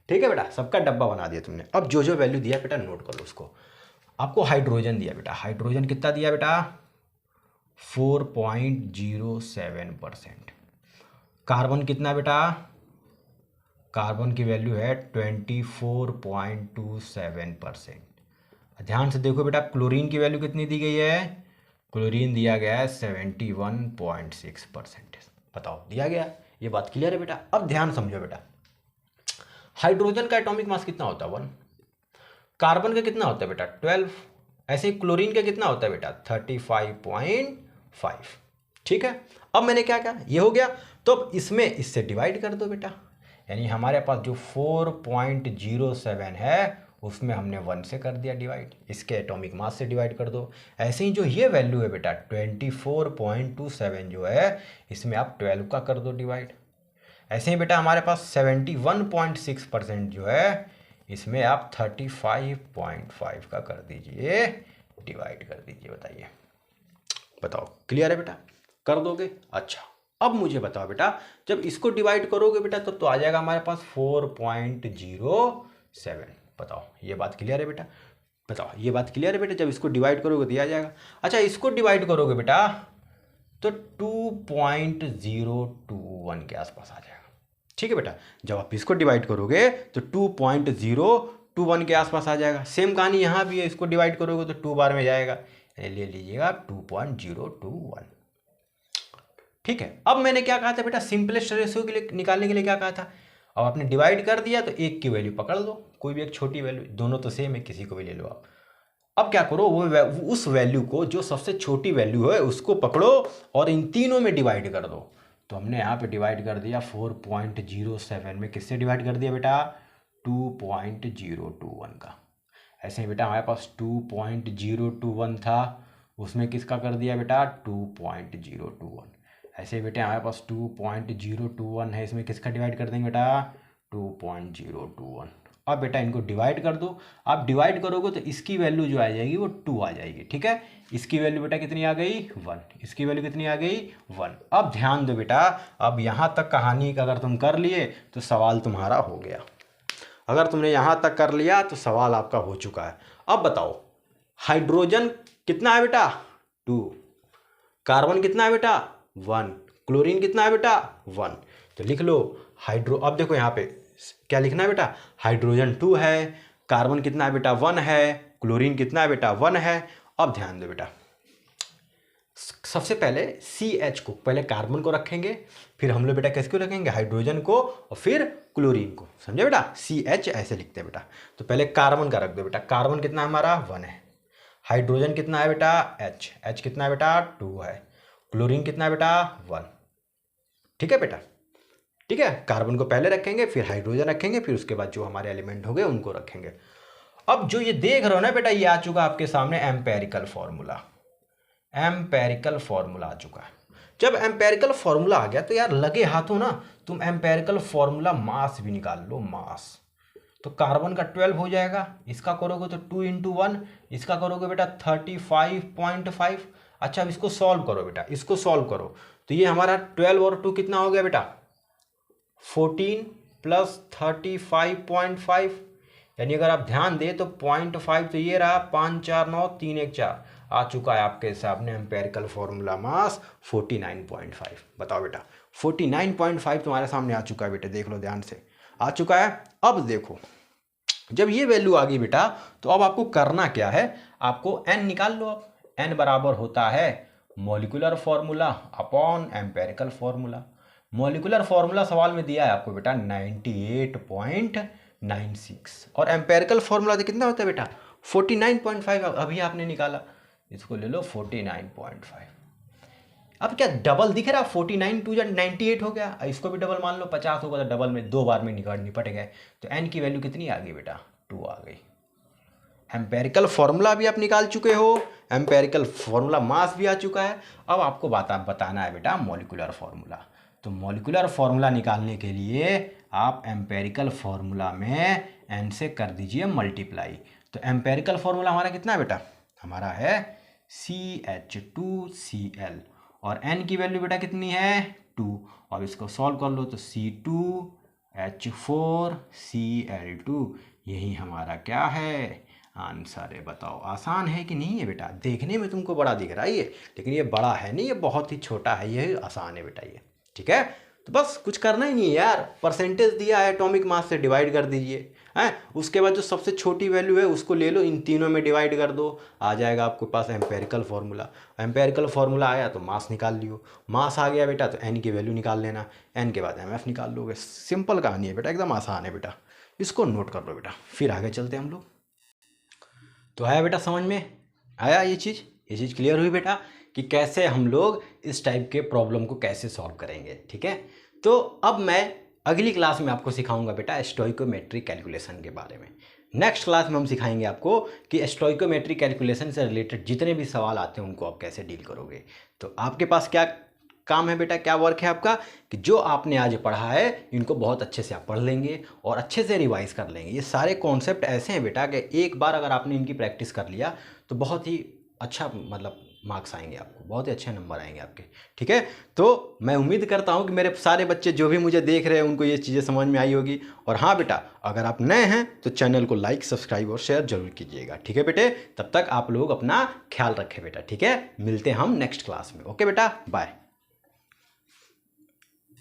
ठीक है बेटा, सबका डब्बा बना दिया तुमने। अब जो जो वैल्यू दिया बेटा नोट कर लो उसको। आपको हाइड्रोजन दिया बेटा, हाइड्रोजन कितना दिया बेटा 4.07%। कार्बन कितना बेटा, कार्बन की वैल्यू है 24.27%। ध्यान से देखो बेटा, क्लोरीन की वैल्यू कितनी दी गई है, क्लोरीन दिया गया है 71.6%। बताओ दिया गया, ये बात क्लियर है बेटा। अब ध्यान समझो बेटा, हाइड्रोजन का एटॉमिक मास कितना होता है 1, कार्बन का कितना होता है बेटा 12, ऐसे ही क्लोरीन का कितना होता है बेटा 35.5, ठीक है। अब मैंने क्या कहा, ये हो गया, तो अब इसमें इससे डिवाइड कर दो बेटा, यानी हमारे पास जो 4.07 है उसमें हमने 1 से कर दिया डिवाइड, इसके एटॉमिक मास से डिवाइड कर दो। ऐसे ही जो ये वैल्यू है बेटा 24.27 जो है, इसमें आप 12 का कर दो डिवाइड। ऐसे ही बेटा हमारे पास 71.6% जो है, इसमें आप 35.5 का कर दीजिए डिवाइड कर दीजिए। बताइए, बताओ क्लियर है बेटा, कर दोगे? अच्छा, अब मुझे बताओ बेटा, जब इसको डिवाइड करोगे बेटा तो आ जाएगा हमारे पास 4.07। बताओ ये बात क्लियर है बेटा, बताओ ये बात क्लियर है बेटा, जब इसको डिवाइड करोगे तो आ जाएगा। अच्छा, इसको डिवाइड करोगे बेटा तो 2.021 के आसपास आ जाएगा, ठीक है बेटा। जब आप इसको डिवाइड करोगे तो 2.021 के आसपास आ जाएगा। सेम कहानी यहाँ भी है, इसको डिवाइड करोगे तो 2 बार में जाएगा, ले लीजिएगा 2.021, ठीक है। अब मैंने क्या कहा था बेटा, सिंपलेस्ट रेशियो के लिए निकालने के लिए क्या कहा था, अब आपने डिवाइड कर दिया तो एक की वैल्यू पकड़ लो, कोई भी एक छोटी वैल्यू, दोनों तो सेम है, किसी को भी ले लो आप। अब क्या करो, वो उस वैल्यू को, जो सबसे छोटी वैल्यू है उसको पकड़ो और इन तीनों में डिवाइड कर दो। तो हमने यहाँ पे डिवाइड कर दिया 4.07 में, किससे डिवाइड कर दिया बेटा 2.021 का। ऐसे ही बेटा हमारे पास 2.021 था, उसमें किसका कर दिया बेटा 2.021। ऐसे बेटे हमारे पास 2.021 है, इसमें किसका डिवाइड कर देंगे बेटा 2.021। अब बेटा इनको डिवाइड कर दो, आप डिवाइड करोगे तो इसकी वैल्यू जो आ जाएगी वो 2 आ जाएगी, ठीक है। इसकी वैल्यू बेटा कितनी आ गई 1, इसकी वैल्यू कितनी आ गई 1। अब ध्यान दो बेटा, अब यहाँ तक कहानी का अगर तुम कर लिए तो सवाल तुम्हारा हो गया। अगर तुमने यहाँ तक कर लिया तो सवाल आपका हो चुका है। अब बताओ हाइड्रोजन कितना है बेटा 2, कार्बन कितना है बेटा 1, क्लोरीन कितना है बेटा 1। तो लिख लो हाइड्रो, अब देखो यहाँ पे क्या लिखना है बेटा, हाइड्रोजन 2 है, कार्बन कितना है बेटा 1 है, क्लोरीन कितना है बेटा 1 है। अब ध्यान दो बेटा, सबसे पहले CH को, पहले कार्बन को रखेंगे, फिर हम लोग बेटा किसको रखेंगे हाइड्रोजन को, और फिर क्लोरीन को, समझे बेटा। CH ऐसे लिखते हैं बेटा। तो पहले कार्बन का रख दो बेटा, कार्बन कितना हमारा 1 है, हाइड्रोजन कितना है बेटा H कितना है बेटा 2 है, क्लोरीन कितना है बेटा 1, ठीक है बेटा, ठीक है। कार्बन को पहले रखेंगे, फिर हाइड्रोजन रखेंगे, फिर उसके बाद जो हमारे एलिमेंट हो गए उनको रखेंगे। अब जो ये देख रहे हो ना बेटा, ये आ चुका आपके सामने एम्पेरिकल फॉर्मूला। एम्पेरिकल फॉर्मूला आ चुका है। जब एम्पेरिकल फॉर्मूला आ गया तो यार लगे हाथों ना तुम एम्पेरिकल फॉर्मूला मास भी निकाल लो, मास। तो कार्बन का 12 हो जाएगा, इसका करोगे तो 2 × 1, इसका करोगे बेटा 35.5। अच्छा अब इसको सॉल्व करो बेटा, इसको सॉल्व करो तो ये हमारा 12 और 2 कितना हो गया बेटा 14 प्लस 35.5, यानी अगर आप ध्यान दें तो 0.5 तो ये रहा 5 4 9 3 1 4 आ चुका है आपके सामने एम्पेरिकल फॉर्मूला मास 49.5। बताओ बेटा 49.5 तुम्हारे सामने आ चुका है बेटे, देख लो ध्यान से आ चुका है। अब देखो जब ये वैल्यू आ गई बेटा तो अब आपको करना क्या है, आपको n निकाल लो। अब n बराबर होता है molecular formula upon empirical formula. Molecular formula सवाल में दिया है आपको बेटा 98.96 और एम्पेरिकल फॉर्मूला कितना होता है बेटा 49.5। अभी आपने निकाला, इसको ले लो 49.5। अब क्या डबल दिख रहा 49 2 98 हो गया, इसको भी डबल मान लो 50 होगा तो डबल में 2 बार में निपट गए। तो n की वैल्यू कितनी आ गई बेटा 2 आ गई। एम्पेरिकल फॉर्मूला भी आप निकाल चुके हो, एम्पेरिकल फॉर्मूला मास भी आ चुका है। अब आपको बताना है बेटा मॉलिक्यूलर फॉर्मूला। तो मॉलिक्यूलर फॉर्मूला निकालने के लिए आप एम्पेरिकल फॉर्मूला में n से कर दीजिए मल्टीप्लाई। तो एम्पेरिकल फॉर्मूला हमारा कितना है बेटा, हमारा है CH2Cl और n की वैल्यू बेटा कितनी है 2। अब इसको सॉल्व कर लो तो C2H4Cl2 यही हमारा क्या है आंसर है। बताओ आसान है कि नहीं है बेटा, देखने में तुमको बड़ा दिख रहा है ये, लेकिन ये बड़ा है नहीं, ये बहुत ही छोटा है, ये आसान है बेटा ये। ठीक है तो बस कुछ करना ही नहीं है यार, परसेंटेज दिया है एटॉमिक मास से डिवाइड कर दीजिए हैं, उसके बाद जो सबसे छोटी वैल्यू है उसको ले लो, इन तीनों में डिवाइड कर दो, आ जाएगा आपके पास एम्पेरिकल फॉर्मूला। एम्पेरिकल फॉर्मूला आया तो मास निकाल लियो, मास आ गया बेटा तो n की वैल्यू निकाल लेना, n के बाद mf निकाल लोगे। सिंपल कहानी है बेटा, एकदम आसान है बेटा, इसको नोट कर लो बेटा। फिर आगे चलते हैं हम लोग। तो आया बेटा समझ में आया ये चीज़ क्लियर हुई बेटा कि कैसे हम लोग इस टाइप के प्रॉब्लम को कैसे सॉल्व करेंगे। ठीक है तो अब मैं अगली क्लास में आपको सिखाऊंगा बेटा स्टोइकोमेट्रिक कैलकुलेशन के बारे में। नेक्स्ट क्लास में हम सिखाएंगे आपको कि स्टोइकोमेट्रिक कैलकुलेशन से रिलेटेड जितने भी सवाल आते हैं उनको आप कैसे डील करोगे। तो आपके पास क्या काम है बेटा, क्या वर्क है आपका कि जो आपने आज पढ़ा है इनको बहुत अच्छे से आप पढ़ लेंगे और अच्छे से रिवाइज कर लेंगे। ये सारे कॉन्सेप्ट ऐसे हैं बेटा कि एक बार अगर आपने इनकी प्रैक्टिस कर लिया तो बहुत ही अच्छा मतलब मार्क्स आएंगे आपको, बहुत ही अच्छे नंबर आएंगे आपके। ठीक है तो मैं उम्मीद करता हूँ कि मेरे सारे बच्चे जो भी मुझे देख रहे हैं उनको ये चीज़ें समझ में आई होगी। और हाँ बेटा अगर आप नए हैं तो चैनल को लाइक सब्सक्राइब और शेयर जरूर कीजिएगा। ठीक है बेटे, तब तक आप लोग अपना ख्याल रखें बेटा। ठीक है मिलते हैं हम नेक्स्ट क्लास में। ओके बेटा बाय।